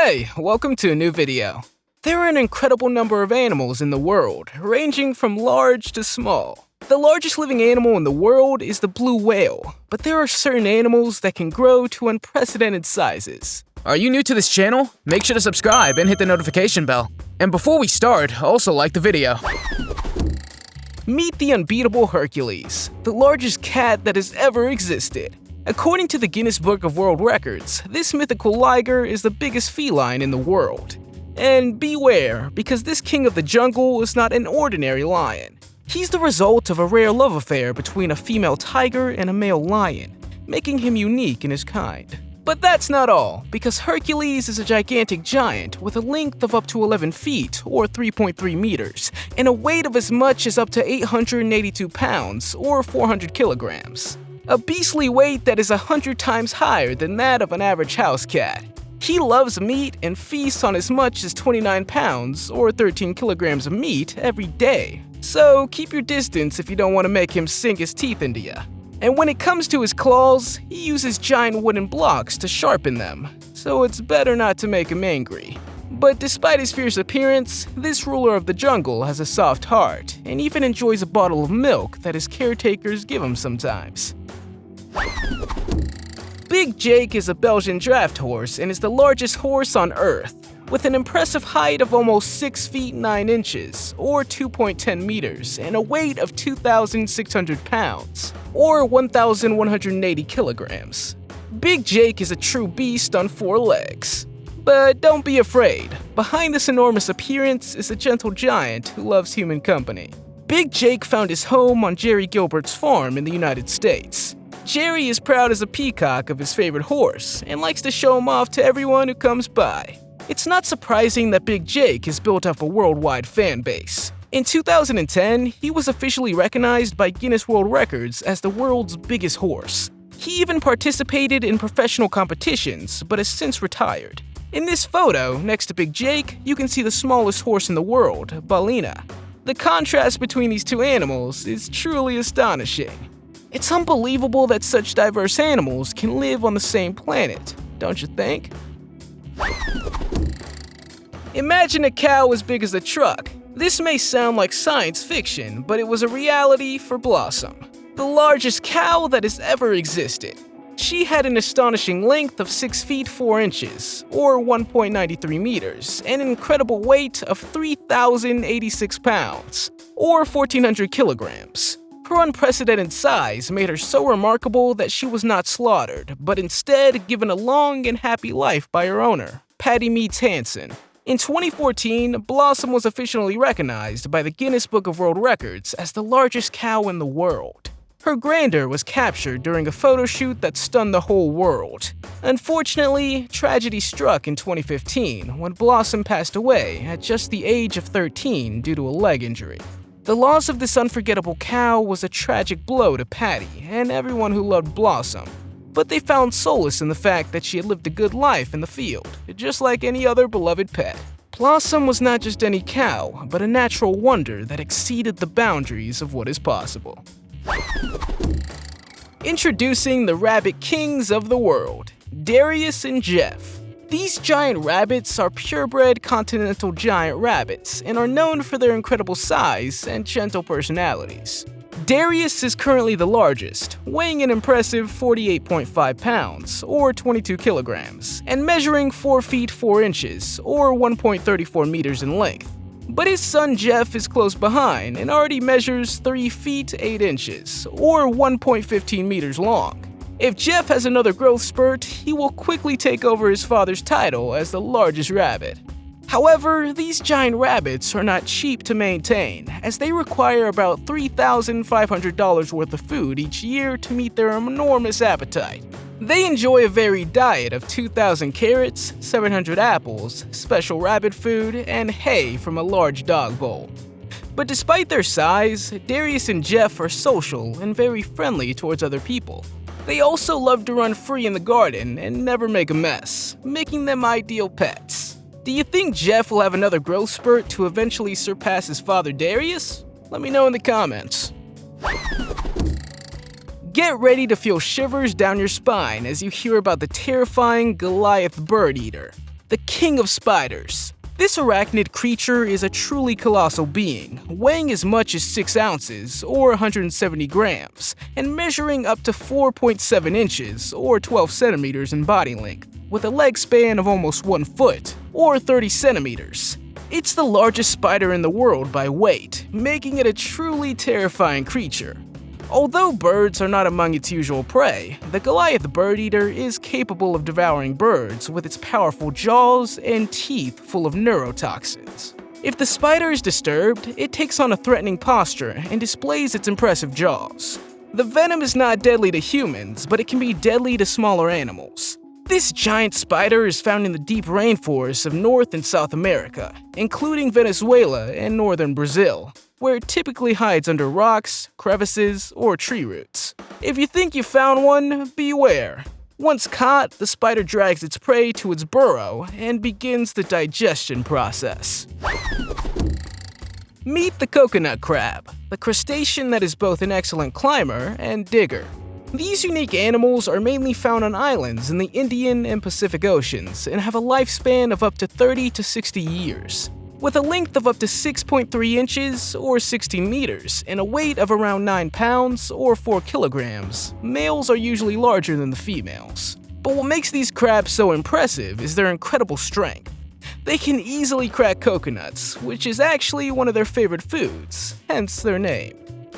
Hey, welcome to a new video. There are an incredible number of animals in the world, ranging from large to small. The largest living animal in the world is the blue whale, but there are certain animals that can grow to unprecedented sizes. Are you new to this channel? Make sure to subscribe and hit the notification bell. And before we start, also like the video. Meet the unbeatable Hercules, the largest cat that has ever existed. According to the Guinness Book of World Records, this mythical liger is the biggest feline in the world. And beware, because this king of the jungle is not an ordinary lion. He's the result of a rare love affair between a female tiger and a male lion, making him unique in his kind. But that's not all, because Hercules is a gigantic giant with a length of up to 11 feet or 3.3 meters, and a weight of as much as up to 882 pounds or 400 kilograms. A beastly weight that is 100 times higher than that of an average house cat. He loves meat and feasts on as much as 29 pounds or 13 kilograms of meat every day. So keep your distance if you don't want to make him sink his teeth into you. And when it comes to his claws, he uses giant wooden blocks to sharpen them, so it's better not to make him angry. But despite his fierce appearance, this ruler of the jungle has a soft heart and even enjoys a bottle of milk that his caretakers give him sometimes. Big Jake is a Belgian draft horse and is the largest horse on Earth, with an impressive height of almost 6 feet 9 inches, or 2.10 meters, and a weight of 2,600 pounds, or 1,180 kilograms. Big Jake is a true beast on 4 legs. But don't be afraid, behind this enormous appearance is a gentle giant who loves human company. Big Jake found his home on Jerry Gilbert's farm in the United States. Jerry is proud as a peacock of his favorite horse and likes to show him off to everyone who comes by. It's not surprising that Big Jake has built up a worldwide fan base. In 2010, he was officially recognized by Guinness World Records as the world's biggest horse. He even participated in professional competitions, but has since retired. In this photo, next to Big Jake, you can see the smallest horse in the world, Balina. The contrast between these two animals is truly astonishing. It's unbelievable that such diverse animals can live on the same planet, don't you think? Imagine a cow as big as a truck. This may sound like science fiction, but it was a reality for Blossom, the largest cow that has ever existed. She had an astonishing length of 6 feet 4 inches, or 1.93 meters, and an incredible weight of 3,086 pounds, or 1,400 kilograms. Her unprecedented size made her so remarkable that she was not slaughtered, but instead given a long and happy life by her owner, Patty Meets Hansen. In 2014, Blossom was officially recognized by the Guinness Book of World Records as the largest cow in the world. Her grandeur was captured during a photo shoot that stunned the whole world. Unfortunately, tragedy struck in 2015 when Blossom passed away at just the age of 13 due to a leg injury. The loss of this unforgettable cow was a tragic blow to Patty and everyone who loved Blossom, but they found solace in the fact that she had lived a good life in the field, just like any other beloved pet. Blossom was not just any cow, but a natural wonder that exceeded the boundaries of what is possible. Introducing the rabbit kings of the world, Darius and Jeff. These giant rabbits are purebred continental giant rabbits and are known for their incredible size and gentle personalities. Darius is currently the largest, weighing an impressive 48.5 pounds, or 22 kilograms, and measuring 4 feet 4 inches, or 1.34 meters in length. But his son Jeff is close behind and already measures 3 feet 8 inches, or 1.15 meters long. If Jeff has another growth spurt, he will quickly take over his father's title as the largest rabbit. However, these giant rabbits are not cheap to maintain, as they require about $3,500 worth of food each year to meet their enormous appetite. They enjoy a varied diet of 2,000 carrots, 700 apples, special rabbit food, and hay from a large dog bowl. But despite their size, Darius and Jeff are social and very friendly towards other people. They also love to run free in the garden and never make a mess, making them ideal pets. Do you think Jeff will have another growth spurt to eventually surpass his father Darius? Let me know in the comments. Get ready to feel shivers down your spine as you hear about the terrifying Goliath BIRDEATER. the king of spiders. This arachnid creature is a truly colossal being, weighing as much as 6 ounces, or 170 grams, and measuring up to 4.7 inches, or 12 centimeters in body length, with a leg span of almost 1 foot, or 30 centimeters. It's the largest spider in the world by weight, making it a truly terrifying creature. Although birds are not among its usual prey, the Goliath bird-eater is capable of devouring birds with its powerful jaws and teeth full of neurotoxins. If the spider is disturbed, it takes on a threatening posture and displays its impressive jaws. The venom is not deadly to humans, but it can be deadly to smaller animals. This giant spider is found in the deep rainforests of North and South America, including Venezuela and northern Brazil, where it typically hides under rocks, crevices, or tree roots. If you think you found one, beware. Once caught, the spider drags its prey to its burrow and begins the digestion process. Meet the coconut crab, the crustacean that is both an excellent climber and digger. These unique animals are mainly found on islands in the Indian and Pacific Oceans and have a lifespan of up to 30 to 60 years. With a length of up to 6.3 inches or 16 meters and a weight of around 9 pounds or 4 kilograms, males are usually larger than the females. But what makes these crabs so impressive is their incredible strength. They can easily crack coconuts, which is actually one of their favorite foods, hence their name.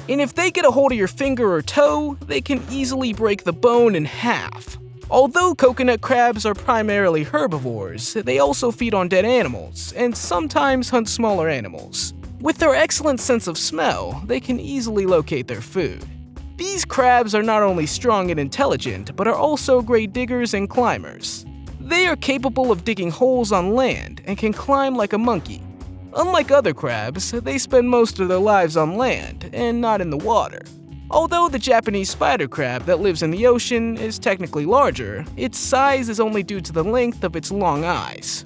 And if they get a hold of your finger or toe, they can easily break the bone in half. Although coconut crabs are primarily herbivores, they also feed on dead animals and sometimes hunt smaller animals. With their excellent sense of smell, they can easily locate their food. These crabs are not only strong and intelligent, but are also great diggers and climbers. They are capable of digging holes on land and can climb like a monkey. Unlike other crabs, they spend most of their lives on land and not in the water. Although the Japanese spider crab that lives in the ocean is technically larger, its size is only due to the length of its long eyes.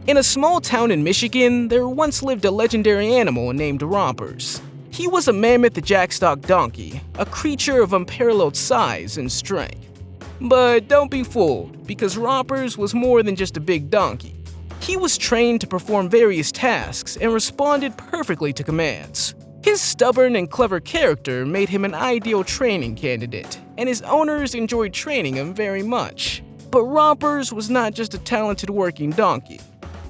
In a small town in Michigan, there once lived a legendary animal named Rompers. He was a mammoth jackstock donkey, a creature of unparalleled size and strength. But don't be fooled, because Rompers was more than just a big donkey. He was trained to perform various tasks and responded perfectly to commands. His stubborn and clever character made him an ideal training candidate, and his owners enjoyed training him very much. But Rompers was not just a talented working donkey.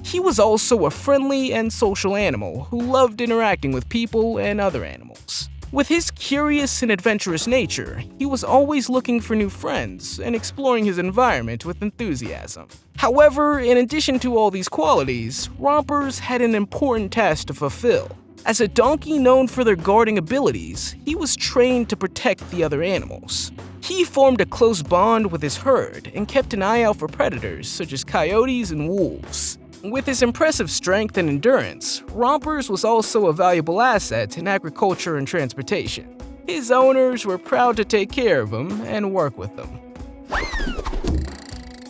He was also a friendly and social animal who loved interacting with people and other animals. With his curious and adventurous nature, he was always looking for new friends and exploring his environment with enthusiasm. However, in addition to all these qualities, Rompers had an important task to fulfill. As a donkey known for their guarding abilities, he was trained to protect the other animals. He formed a close bond with his herd and kept an eye out for predators such as coyotes and wolves. With his impressive strength and endurance, Rompers was also a valuable asset in agriculture and transportation. His owners were proud to take care of him and work with him.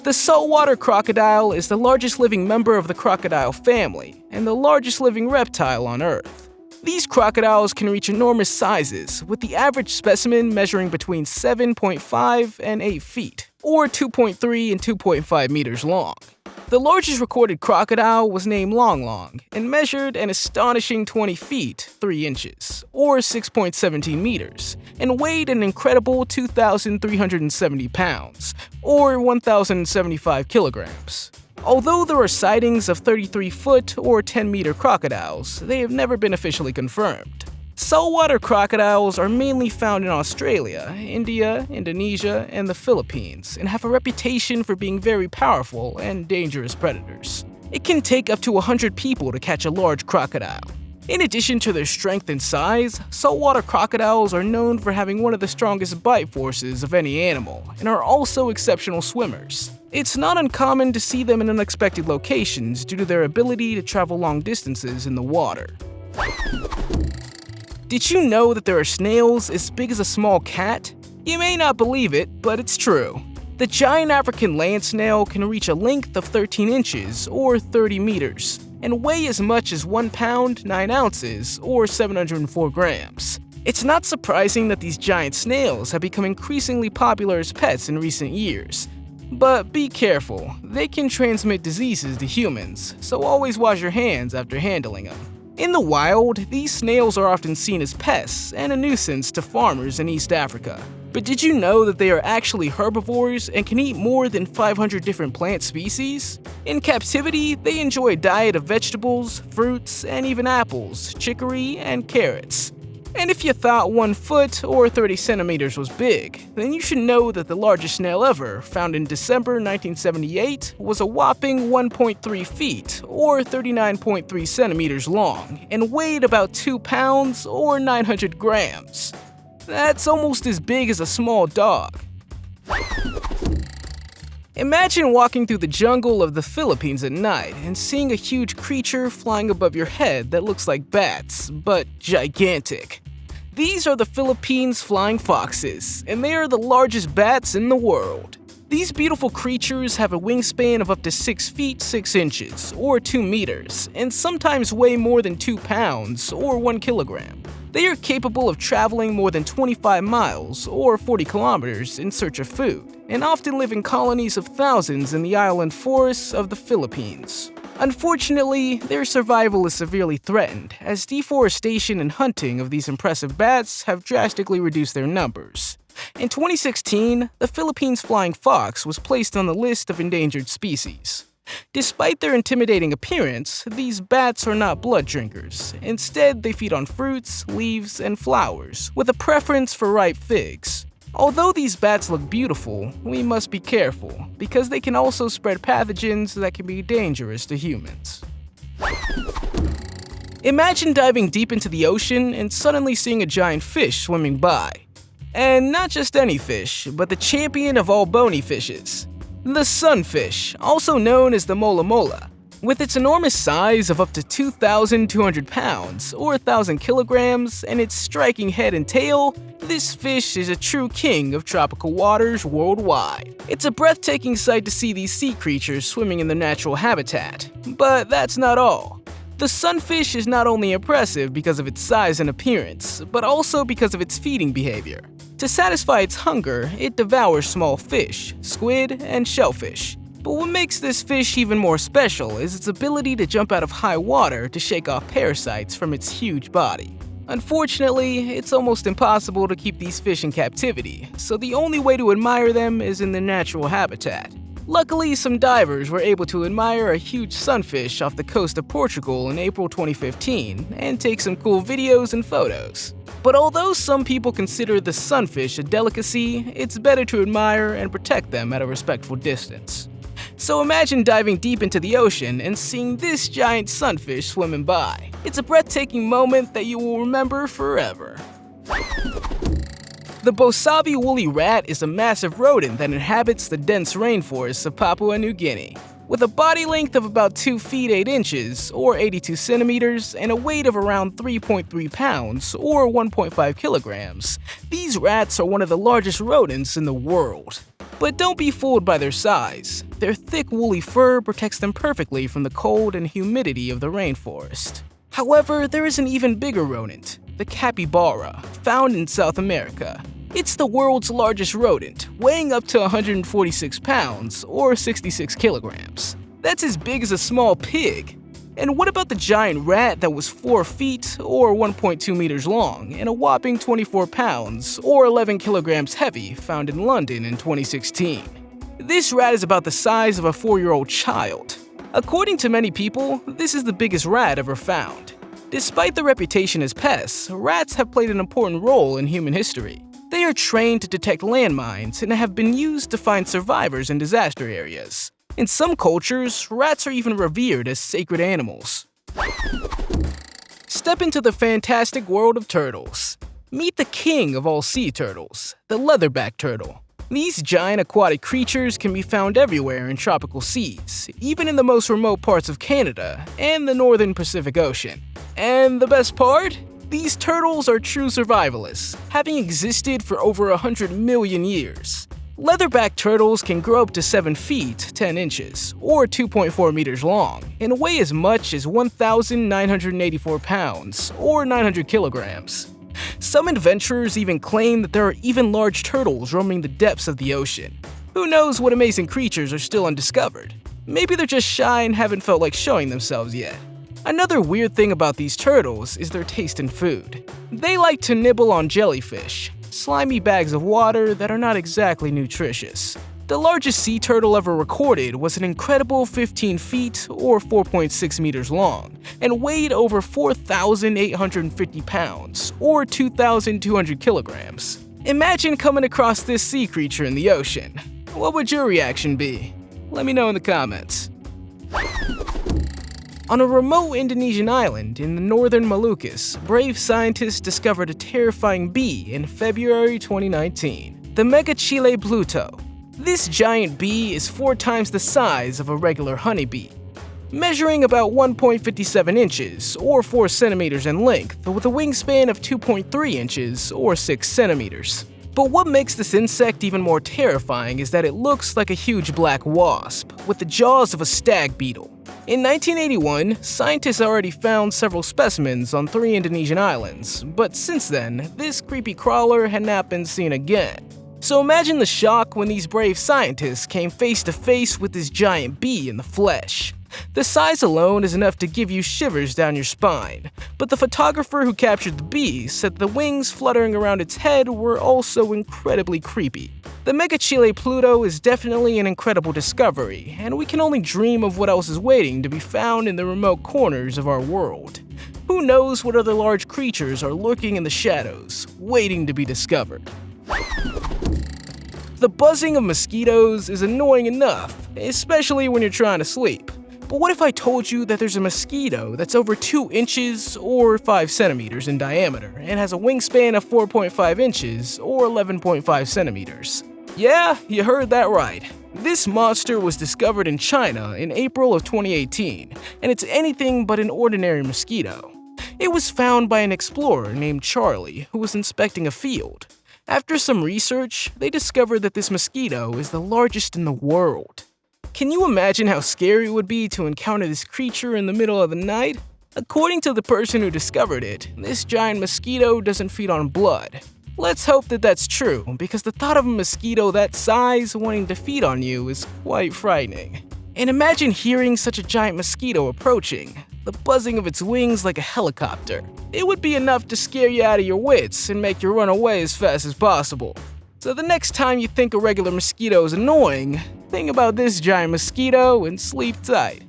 The saltwater crocodile is the largest living member of the crocodile family and the largest living reptile on Earth. These crocodiles can reach enormous sizes, with the average specimen measuring between 7.5 and 8 feet, or 2.3 and 2.5 meters long. The largest recorded crocodile was named Long Long and measured an astonishing 20 feet, 3 inches, or 6.17 meters, and weighed an incredible 2,370 pounds, or 1,075 kilograms. Although there are sightings of 33-foot or 10-meter crocodiles, they have never been officially confirmed. Saltwater crocodiles are mainly found in Australia, India, Indonesia, and the Philippines, and have a reputation for being very powerful and dangerous predators. It can take up to 100 people to catch a large crocodile. In addition to their strength and size, saltwater crocodiles are known for having one of the strongest bite forces of any animal, and are also exceptional swimmers. It's not uncommon to see them in unexpected locations due to their ability to travel long distances in the water. Did you know that there are snails as big as a small cat? You may not believe it, but it's true. The giant African land snail can reach a length of 13 inches or 30 meters and weigh as much as 1 pound, 9 ounces or 704 grams. It's not surprising that these giant snails have become increasingly popular as pets in recent years. But be careful, they can transmit diseases to humans, so always wash your hands after handling them. In the wild, these snails are often seen as pests and a nuisance to farmers in East Africa. But did you know that they are actually herbivores and can eat more than 500 different plant species? In captivity, they enjoy a diet of vegetables, fruits, and even apples, chicory, and carrots. And if you thought 1 foot or 30 centimeters was big, then you should know that the largest snail ever, found in December 1978, was a whopping 1.3 feet or 39.3 centimeters long and weighed about 2 pounds or 900 grams. That's almost as big as a small dog. Imagine walking through the jungle of the Philippines at night and seeing a huge creature flying above your head that looks like bats, but gigantic. These are the Philippines flying foxes, and they are the largest bats in the world. These beautiful creatures have a wingspan of up to 6 feet 6 inches, or 2 meters, and sometimes weigh more than 2 pounds, or 1 kilogram. They are capable of traveling more than 25 miles, or 40 kilometers, in search of food, and often live in colonies of thousands in the island forests of the Philippines. Unfortunately, their survival is severely threatened, as deforestation and hunting of these impressive bats have drastically reduced their numbers. In 2016, the Philippines flying fox was placed on the list of endangered species. Despite their intimidating appearance, these bats are not blood drinkers. Instead, they feed on fruits, leaves, and flowers, with a preference for ripe figs. Although these bats look beautiful, we must be careful, because they can also spread pathogens that can be dangerous to humans. Imagine diving deep into the ocean and suddenly seeing a giant fish swimming by. And not just any fish, but the champion of all bony fishes. The sunfish, also known as the mola mola. With its enormous size of up to 2,200 pounds, or 1,000 kilograms, and its striking head and tail, this fish is a true king of tropical waters worldwide. It's a breathtaking sight to see these sea creatures swimming in their natural habitat. But that's not all. The sunfish is not only impressive because of its size and appearance, but also because of its feeding behavior. To satisfy its hunger, it devours small fish, squid, and shellfish. But what makes this fish even more special is its ability to jump out of high water to shake off parasites from its huge body. Unfortunately, it's almost impossible to keep these fish in captivity, so the only way to admire them is in their natural habitat. Luckily, some divers were able to admire a huge sunfish off the coast of Portugal in April 2015 and take some cool videos and photos. But although some people consider the sunfish a delicacy, it's better to admire and protect them at a respectful distance. So imagine diving deep into the ocean and seeing this giant sunfish swimming by. It's a breathtaking moment that you will remember forever. The Bosabi woolly rat is a massive rodent that inhabits the dense rainforests of Papua New Guinea. With a body length of about 2 feet 8 inches, or 82 centimeters, and a weight of around 3.3 pounds, or 1.5 kilograms, these rats are one of the largest rodents in the world. But don't be fooled by their size. Their thick woolly fur protects them perfectly from the cold and humidity of the rainforest. However, there is an even bigger rodent, the capybara, found in South America. It's the world's largest rodent, weighing up to 146 pounds, or 66 kilograms. That's as big as a small pig. And what about the giant rat that was 4 feet, or 1.2 meters long, and a whopping 24 pounds, or 11 kilograms heavy, found in London in 2016? This rat is about the size of a 4-year-old child. According to many people, this is the biggest rat ever found. Despite their reputation as pests, rats have played an important role in human history. They are trained to detect landmines and have been used to find survivors in disaster areas. In some cultures, rats are even revered as sacred animals. Step into the fantastic world of turtles. Meet the king of all sea turtles, the leatherback turtle. These giant aquatic creatures can be found everywhere in tropical seas, even in the most remote parts of Canada and the northern Pacific Ocean. And the best part? These turtles are true survivalists, having existed for over 100 million years. Leatherback turtles can grow up to 7 feet 10 inches, or 2.4 meters long, and weigh as much as 1,984 pounds, or 900 kilograms. Some adventurers even claim that there are even large turtles roaming the depths of the ocean. Who knows what amazing creatures are still undiscovered? Maybe they're just shy and haven't felt like showing themselves yet. Another weird thing about these turtles is their taste in food. They like to nibble on jellyfish, slimy bags of water that are not exactly nutritious. The largest sea turtle ever recorded was an incredible 15 feet or 4.6 meters long and weighed over 4,850 pounds or 2,200 kilograms. Imagine coming across this sea creature in the ocean. What would your reaction be? Let me know in the comments. On a remote Indonesian island in the northern Moluccas, brave scientists discovered a terrifying bee in February 2019, the MEGACHILE Pluto. This giant bee is 4 times the size of a regular honeybee, measuring about 1.57 inches or 4 centimeters in length with a wingspan of 2.3 inches or 6 centimeters. But what makes this insect even more terrifying is that it looks like a huge black wasp with the jaws of a stag beetle. In 1981, scientists already found several specimens on 3 Indonesian islands, but since then, this creepy crawler had not been seen again. So imagine the shock when these brave scientists came face to face with this giant bee in the flesh. The size alone is enough to give you shivers down your spine, but the photographer who captured the bee said the wings fluttering around its head were also incredibly creepy. The MEGACHILE Pluto is definitely an incredible discovery, and we can only dream of what else is waiting to be found in the remote corners of our world. Who knows what other large creatures are lurking in the shadows, waiting to be discovered. The buzzing of mosquitoes is annoying enough, especially when you're trying to sleep. But what if I told you that there's a mosquito that's over 2 inches or 5 centimeters in diameter and has a wingspan of 4.5 inches or 11.5 centimeters? Yeah, you heard that right. This monster was discovered in China in April of 2018, and it's anything but an ordinary mosquito. It was found by an explorer named Charlie who was inspecting a field. After some research, they discovered that this mosquito is the largest in the world. Can you imagine how scary it would be to encounter this creature in the middle of the night? According to the person who discovered it, this giant mosquito doesn't feed on blood. Let's hope that that's true, because the thought of a mosquito that size wanting to feed on you is quite frightening. And imagine hearing such a giant mosquito approaching, the buzzing of its wings like a helicopter. It would be enough to scare you out of your wits and make you run away as fast as possible. So the next time you think a regular mosquito is annoying, think about this giant mosquito and sleep tight.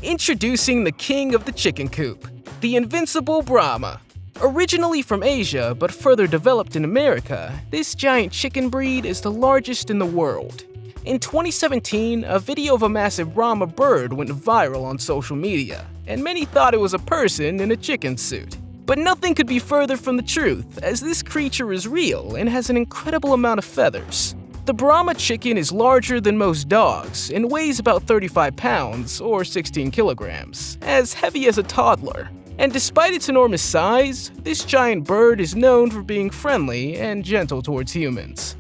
Introducing the king of the chicken coop, the invincible Brahma. Originally from Asia but further developed in America, this giant chicken breed is the largest in the world. In 2017, a video of a massive Brahma bird went viral on social media, and many thought it was a person in a chicken suit. But nothing could be further from the truth, as this creature is real and has an incredible amount of feathers. The Brahma chicken is larger than most dogs and weighs about 35 pounds or 16 kilograms, as heavy as a toddler. And despite its enormous size, this giant bird is known for being friendly and gentle towards humans.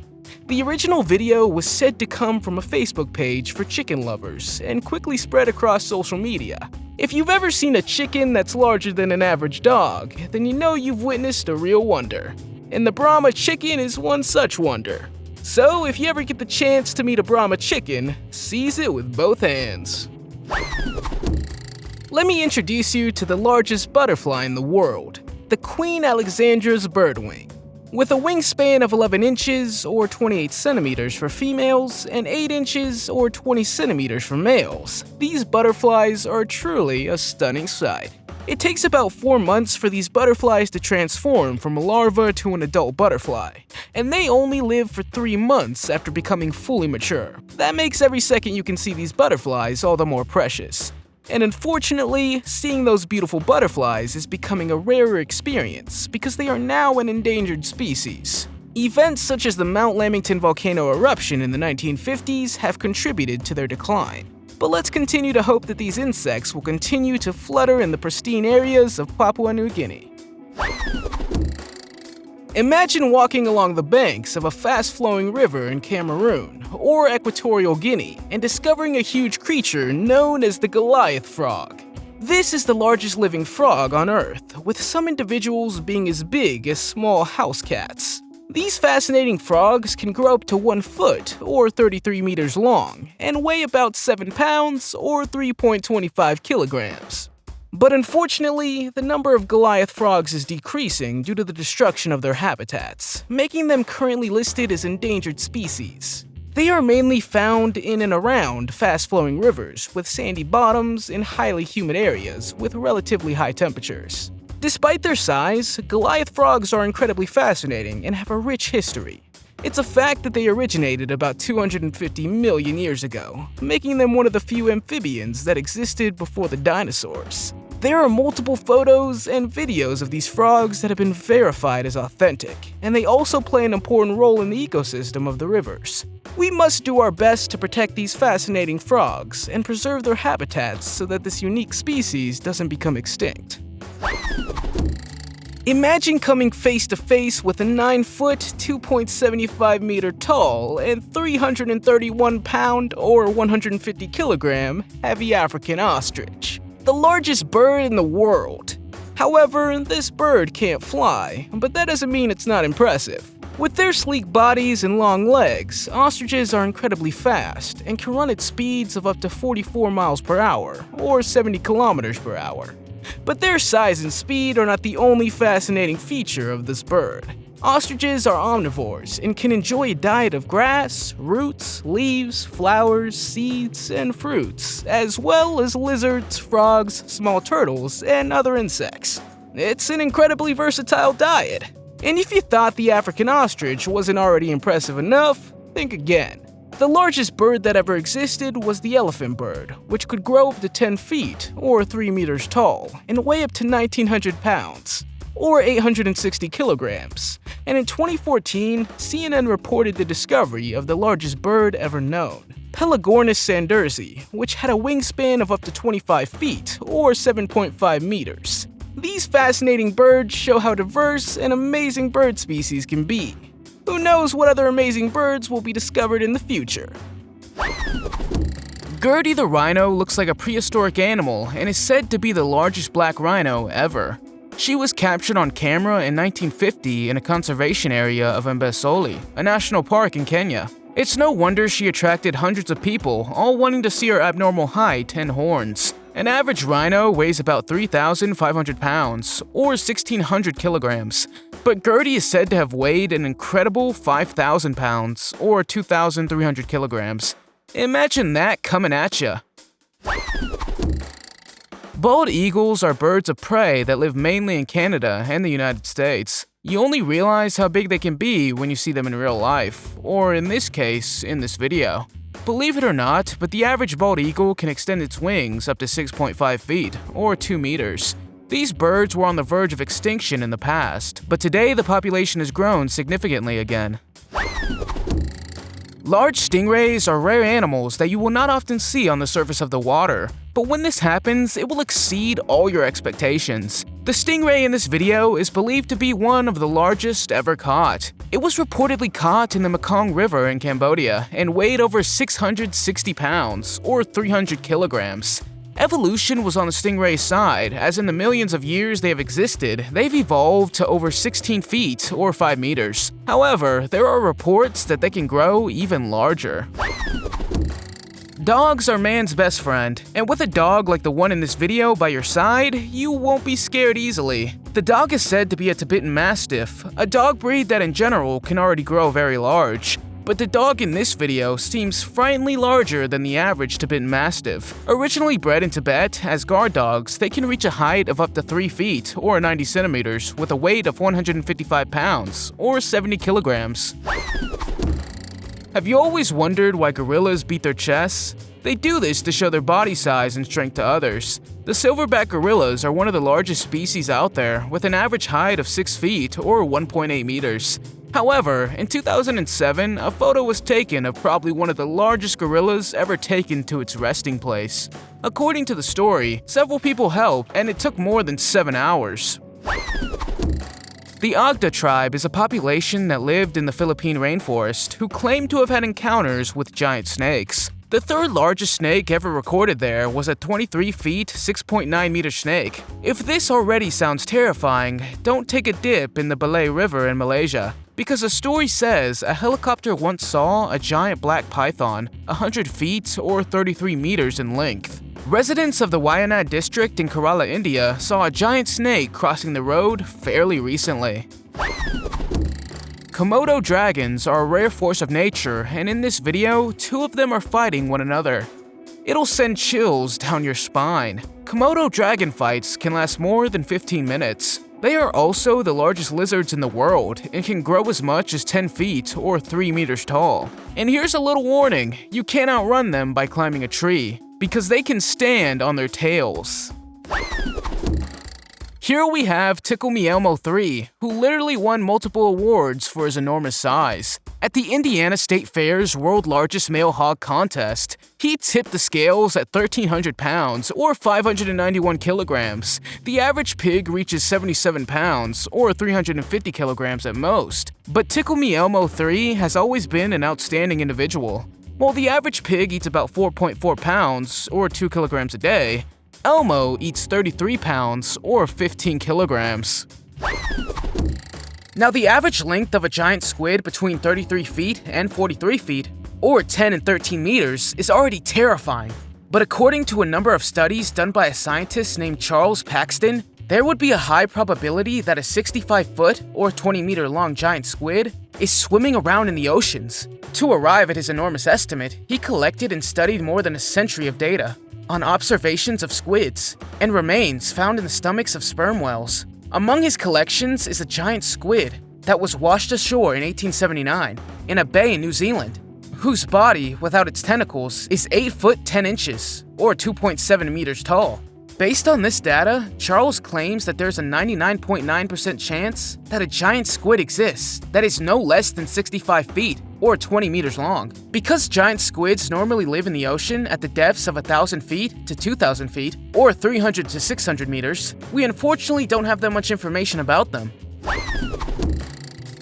The original video was said to come from a Facebook page for chicken lovers and quickly spread across social media. If you've ever seen a chicken that's larger than an average dog, then you know you've witnessed a real wonder. And the Brahma chicken is one such wonder. So if you ever get the chance to meet a Brahma chicken, seize it with both hands. Let me introduce you to the largest butterfly in the world, the Queen Alexandra's birdwing. With a wingspan of 11 inches or 28 centimeters for females and 8 inches or 20 centimeters for males, these butterflies are truly a stunning sight. It takes about 4 months for these butterflies to transform from a larva to an adult butterfly, and they only live for 3 months after becoming fully mature. That makes every second you can see these butterflies all the more precious. And unfortunately, seeing those beautiful butterflies is becoming a rarer experience because they are now an endangered species. Events such as the Mount Lamington volcano eruption in the 1950s have contributed to their decline. But let's continue to hope that these insects will continue to flutter in the pristine areas of Papua New Guinea. Imagine walking along the banks of a fast-flowing river in Cameroon or Equatorial Guinea and discovering a huge creature known as the Goliath frog. This is the largest living frog on Earth, with some individuals being as big as small house cats. These fascinating frogs can grow up to 1 foot or 33 meters long and weigh about 7 pounds or 3.25 kilograms. But unfortunately, the number of Goliath frogs is decreasing due to the destruction of their habitats, making them currently listed as endangered species. They are mainly found in and around fast-flowing rivers with sandy bottoms in highly humid areas with relatively high temperatures. Despite their size, Goliath frogs are incredibly fascinating and have a rich history. It's a fact that they originated about 250 million years ago, making them one of the few amphibians that existed before the dinosaurs. There are multiple photos and videos of these frogs that have been verified as authentic, and they also play an important role in the ecosystem of the rivers. We must do our best to protect these fascinating frogs and preserve their habitats so that this unique species doesn't become extinct. Imagine coming face to face with a 9-foot, 2.75 meter tall, and 331 pound or 150 kilogram heavy African ostrich, the largest bird in the world. However, this bird can't fly, but that doesn't mean it's not impressive. With their sleek bodies and long legs, ostriches are incredibly fast and can run at speeds of up to 44 miles per hour or 70 kilometers per hour. But their size and speed are not the only fascinating feature of this bird. Ostriches are omnivores and can enjoy a diet of grass, roots, leaves, flowers, seeds, and fruits, as well as lizards, frogs, small turtles, and other insects. It's an incredibly versatile diet. And if you thought the African ostrich wasn't already impressive enough, think again. The largest bird that ever existed was the elephant bird, which could grow up to 10 feet or 3 meters tall and weigh up to 1,900 pounds or 860 kilograms. And in 2014, CNN reported the discovery of the largest bird ever known, Pelagornis sandersi, which had a wingspan of up to 25 feet or 7.5 meters. These fascinating birds show how diverse and amazing bird species can be. Who knows what other amazing birds will be discovered in the future? Gertie the rhino looks like a prehistoric animal and is said to be the largest black rhino ever. She was captured on camera in 1950 in a conservation area of Amboseli, a national park in Kenya. It's no wonder she attracted hundreds of people, all wanting to see her abnormal height and horns. An average rhino weighs about 3,500 pounds, or 1,600 kilograms, but Gertie is said to have weighed an incredible 5,000 pounds, or 2,300 kilograms. Imagine that coming at ya. Bald eagles are birds of prey that live mainly in Canada and the United States. You only realize how big they can be when you see them in real life, or in this case, in this video. Believe it or not, but the average bald eagle can extend its wings up to 6.5 feet, or 2 meters. These birds were on the verge of extinction in the past, but today the population has grown significantly again. Large stingrays are rare animals that you will not often see on the surface of the water, but when this happens, it will exceed all your expectations. The stingray in this video is believed to be one of the largest ever caught. It was reportedly caught in the Mekong River in Cambodia and weighed over 660 pounds, or 300 kilograms. Evolution was on the stingray's side, as in the millions of years they have existed, they've evolved to over 16 feet or 5 meters. However, there are reports that they can grow even larger. Dogs are man's best friend, and with a dog like the one in this video by your side, you won't be scared easily. The dog is said to be a Tibetan Mastiff, a dog breed that in general can already grow very large. But the dog in this video seems frighteningly larger than the average Tibetan Mastiff. Originally bred in Tibet as guard dogs, they can reach a height of up to 3 feet or 90 centimeters with a weight of 155 pounds or 70 kilograms. Have you always wondered why gorillas beat their chests? They do this to show their body size and strength to others. The silverback gorillas are one of the largest species out there, with an average height of 6 feet or 1.8 meters. However, in 2007, a photo was taken of probably one of the largest gorillas ever taken to its resting place. According to the story, several people helped, and it took more than 7 hours. The Agda tribe is a population that lived in the Philippine rainforest who claim to have had encounters with giant snakes. The third largest snake ever recorded there was a 23 feet, 6.9 meter snake. If this already sounds terrifying, don't take a dip in the Balay River in Malaysia. Because a story says a helicopter once saw a giant black python 100 feet or 33 meters in length. Residents of the Wayanad district in Kerala, India saw a giant snake crossing the road fairly recently. Komodo dragons are a rare force of nature, and in this video, two of them are fighting one another. It'll send chills down your spine. Komodo dragon fights can last more than 15 minutes. They are also the largest lizards in the world and can grow as much as 10 feet or 3 meters tall. And here's a little warning, you can't outrun them by climbing a tree, because they can stand on their tails. Here we have Tickle Me Elmo 3, who literally won multiple awards for his enormous size. At the Indiana State Fair's World Largest Male Hog Contest, he tipped the scales at 1,300 pounds or 591 kilograms. The average pig reaches 77 pounds or 350 kilograms at most. But Tickle Me Elmo 3 has always been an outstanding individual. While the average pig eats about 4.4 pounds or 2 kilograms a day, Elmo eats 33 pounds or 15 kilograms. Now, the average length of a giant squid between 33 feet and 43 feet, or 10 and 13 meters, is already terrifying. But according to a number of studies done by a scientist named Charles Paxton, there would be a high probability that a 65-foot or 20-meter long giant squid is swimming around in the oceans. To arrive at his enormous estimate, he collected and studied more than a century of data on observations of squids and remains found in the stomachs of sperm whales. Among his collections is a giant squid that was washed ashore in 1879 in a bay in New Zealand, whose body, without its tentacles, is 8 foot 10 inches, or 2.7 meters tall. Based on this data, Charles claims that there's a 99.9% chance that a giant squid exists that is no less than 65 feet, or 20 meters long. Because giant squids normally live in the ocean at the depths of 1,000 feet to 2,000 feet, or 300 to 600 meters, we unfortunately don't have that much information about them.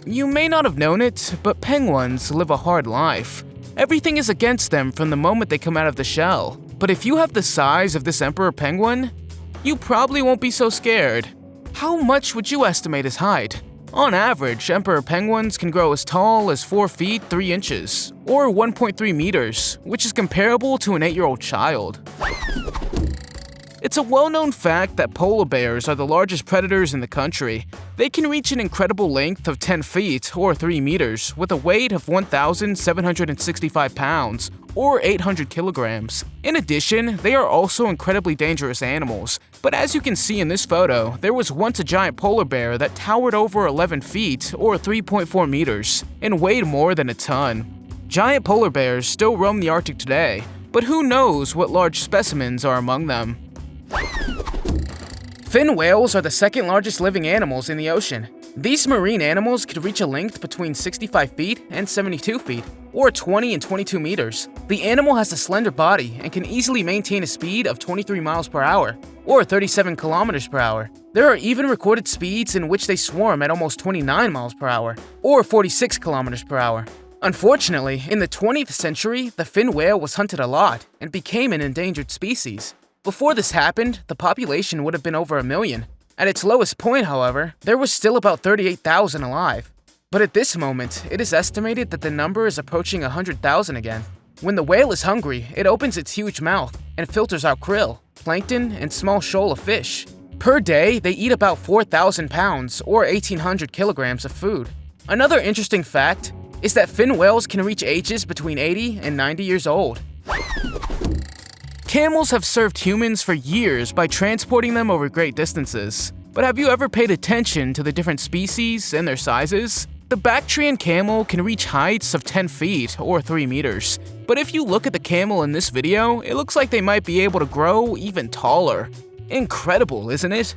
You may not have known it, but penguins live a hard life. Everything is against them from the moment they come out of the shell. But if you have the size of this emperor penguin, you probably won't be so scared. How much would you estimate his height? On average, emperor penguins can grow as tall as 4 feet 3 inches, or 1.3 meters, which is comparable to an 8-year-old child. It's a well-known fact that polar bears are the largest predators in the country. They can reach an incredible length of 10 feet or 3 meters with a weight of 1,765 pounds or 800 kilograms. In addition, they are also incredibly dangerous animals. But as you can see in this photo, there was once a giant polar bear that towered over 11 feet or 3.4 meters and weighed more than a ton. Giant polar bears still roam the Arctic today, but who knows what large specimens are among them. Fin whales are the second largest living animals in the ocean. These marine animals could reach a length between 65 feet and 72 feet, or 20 and 22 meters. The animal has a slender body and can easily maintain a speed of 23 miles per hour, or 37 kilometers per hour. There are even recorded speeds in which they swarm at almost 29 miles per hour, or 46 kilometers per hour. Unfortunately, in the 20th century, the fin whale was hunted a lot and became an endangered species. Before this happened, the population would have been over 1 million. At its lowest point, however, there was still about 38,000 alive. But at this moment, it is estimated that the number is approaching 100,000 again. When the whale is hungry, it opens its huge mouth and filters out krill, plankton, and small shoal of fish. Per day, they eat about 4,000 pounds or 1,800 kilograms of food. Another interesting fact is that fin whales can reach ages between 80 and 90 years old. Camels have served humans for years by transporting them over great distances. But have you ever paid attention to the different species and their sizes? The Bactrian camel can reach heights of 10 feet or 3 meters. But if you look at the camel in this video, it looks like they might be able to grow even taller. Incredible, isn't it?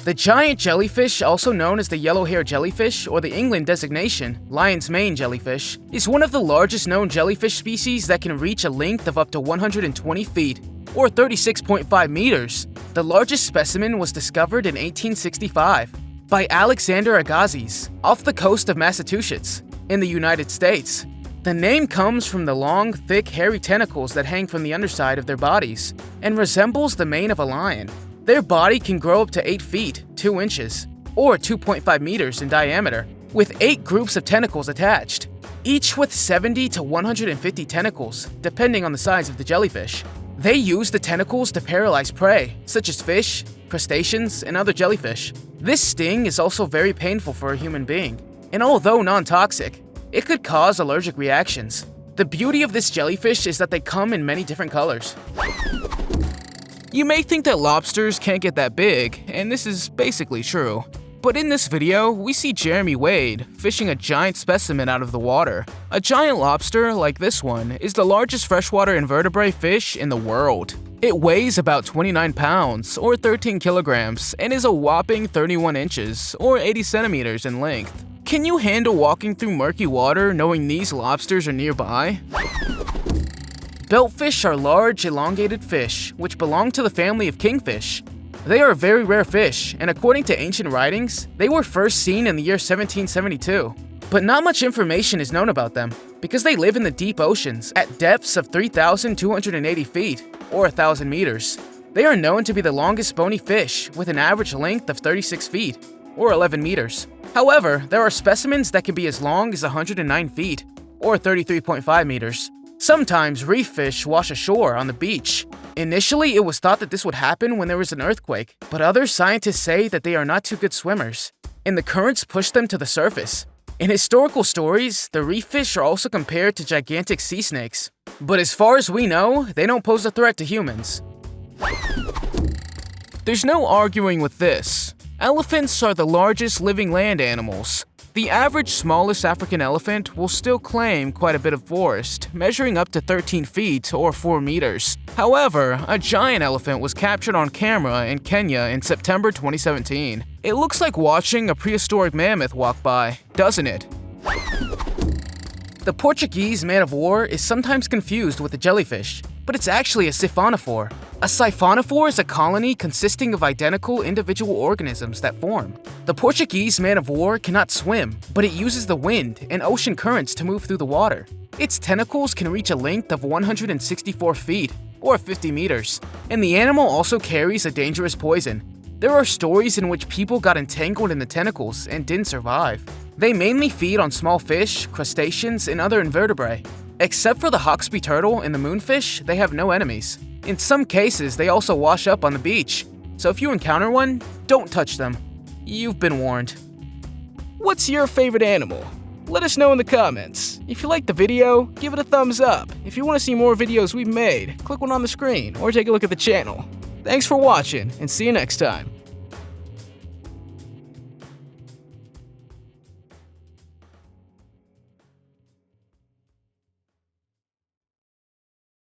The giant jellyfish, also known as the yellow-haired jellyfish or the England designation, lion's mane jellyfish, is one of the largest known jellyfish species that can reach a length of up to 120 feet or 36.5 meters. The largest specimen was discovered in 1865 by Alexander Agassiz off the coast of Massachusetts in the United States. The name comes from the long, thick, hairy tentacles that hang from the underside of their bodies and resembles the mane of a lion. Their body can grow up to 8 feet, 2 inches, or 2.5 meters in diameter, with 8 groups of tentacles attached, each with 70 to 150 tentacles, depending on the size of the jellyfish. They use the tentacles to paralyze prey, such as fish, crustaceans, and other jellyfish. This sting is also very painful for a human being, and although non-toxic, it could cause allergic reactions. The beauty of this jellyfish is that they come in many different colors. You may think that lobsters can't get that big, and this is basically true. But in this video, we see Jeremy Wade fishing a giant specimen out of the water. A giant lobster, like this one, is the largest freshwater invertebrate fish in the world. It weighs about 29 pounds, or 13 kilograms, and is a whopping 31 inches, or 80 centimeters in length. Can you handle walking through murky water knowing these lobsters are nearby? Beltfish are large, elongated fish, which belong to the family of kingfish. They are a very rare fish, and according to ancient writings, they were first seen in the year 1772. But not much information is known about them, because they live in the deep oceans at depths of 3,280 feet, or 1,000 meters. They are known to be the longest bony fish, with an average length of 36 feet, or 11 meters. However, there are specimens that can be as long as 109 feet, or 33.5 meters. Sometimes reef fish wash ashore on the beach. Initially, it was thought that this would happen when there was an earthquake, but other scientists say that they are not too good swimmers, and the currents push them to the surface. In historical stories, the reef fish are also compared to gigantic sea snakes, but as far as we know, they don't pose a threat to humans. There's no arguing with this. Elephants are the largest living land animals. The average smallest African elephant will still claim quite a bit of forest, measuring up to 13 feet or 4 meters. However, a giant elephant was captured on camera in Kenya in September 2017. It looks like watching a prehistoric mammoth walk by, doesn't it? The Portuguese man-of-war is sometimes confused with a jellyfish, but it's actually a siphonophore. A siphonophore is a colony consisting of identical individual organisms that form. The Portuguese man-of-war cannot swim, but it uses the wind and ocean currents to move through the water. Its tentacles can reach a length of 164 feet, or 50 meters, and the animal also carries a dangerous poison. There are stories in which people got entangled in the tentacles and didn't survive. They mainly feed on small fish, crustaceans, and other invertebrates. Except for the hawksby turtle and the moonfish, they have no enemies. In some cases, they also wash up on the beach, so if you encounter one, don't touch them. You've been warned. What's your favorite animal? Let us know in the comments. If you liked the video, give it a thumbs up. If you want to see more videos we've made, click one on the screen or take a look at the channel. Thanks for watching, and see you next time.